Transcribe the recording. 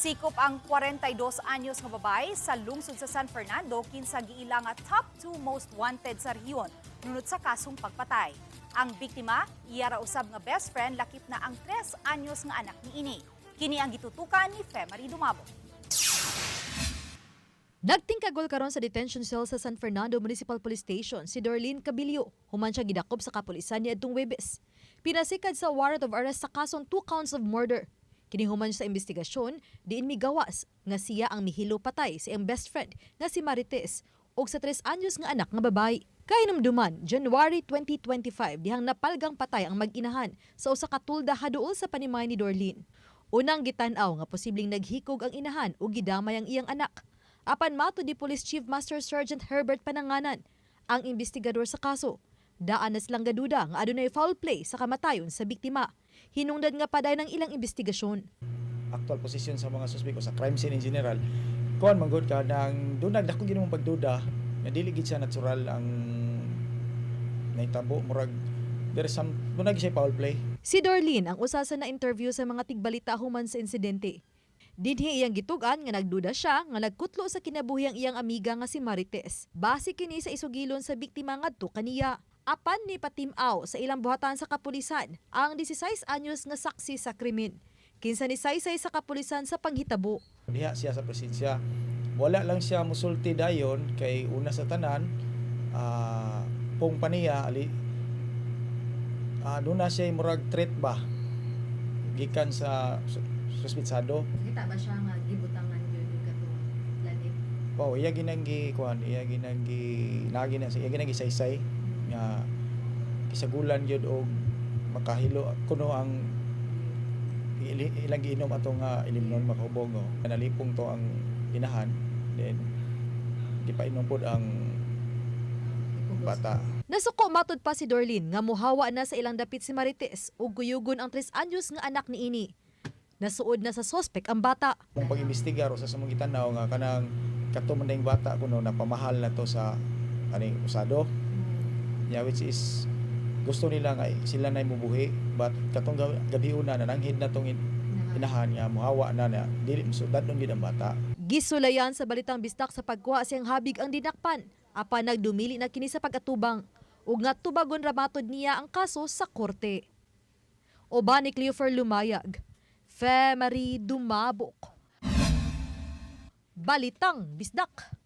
Sikop ang 42 anyos nga babae sa lungsod sa San Fernando kinsa giila nga top 2 most wanted sa rehiyon nunod sa kasong pagpatay. Ang biktima, iya ra usab nga best friend lakip na ang 3 anyos nga anak niini. Kini ang gitutukan ni Femari Dumabo. Nagtingkagol karon sa detention cell sa San Fernando Municipal Police Station si Dorlene Cabilio. Human siya gidakop sa kapulisan niadtong Huwebes. Pinasikad sa warrant of arrest sa kasong 2 counts of murder. Kini human sa investigasyon, diin migawas nga siya ang mihilo patay sa iyang best friend nga si Marites ug sa 3 anyos nga anak nga babae. Kahinumduman, January 2025 dihang napalgang patay ang mag-inahan sa usa ka tulda haduol sa panimay ni Dorlene. Unang gitan-aw nga posibleng naghikog ang inahan ug gidamay ang iyang anak. Apan mato di Police Chief Master Sergeant Herbert Pananganan, ang investigador sa kaso. Daan na silang gaduda nga adunay foul play sa kamatayon sa biktima. Hinungdan nga paday ng ilang investigasyon. Actual position sa mga suspect o sa crime scene in general, kuan manggod ka nang dunag dako ginamong pagduda nga dili gid siya natural ang naitabo murag there is some dunag siya foul play. Si Dorlene ang usa sa na-interview sa mga tigbalita human sa insidente. Dinhi iyang gitugan nga nagduda siya nga nagkutlo sa kinabuhi ang iyang amiga nga si Marites. Base kini sa isugilon sa biktima ngadto kaniya. Apan ni patimaw sa ilang buhatan sa kapulisan ang 16 anyos nga saksi sa krimen. Kinsa ni saysay sa kapulisan sa panghitabo. Diha siya sa presensya. Wala lang siya musulti dayon kay una sa tanan pong paniya ali doon na siya murag threat ba gikan sa suspitsado. Kita ba siya nga gibutangan yun yung katong lanit? Wow, iya ginanggi kuan, iya ginanggi saysay nga kisagulan yun og makahilo kuno ang ilang giinom ato nga ilimnon makahubog no. Nalipong to ang inahan then gipainom pod ang bata. Nasuko matod pa si Dorlene nga muhawa na sa ilang dapit si Marites ug guyugon ang 3 anyos nga anak niini. Nasuod na sa sospek ang bata. Kung pag-imbestigar sa samong gitanaw nga kanang katumanday bata kuno napamahal na to sa kaning usado. Yeah, which is gusto nila nga sila na mubuhi but katong gabi una nananghid na tong inahan nga muhawa na dili musudadon gid ang bata. Gisulayan sa balitang bistak sa pagkuha siyang habig ang dinakpan. Apan nagdumili na kini sa pag-atubang ug natubagon ra matod niya ang kaso sa korte. Oba ni Cleofer Lumayag, Femari Dumabok. Balitang bisdak.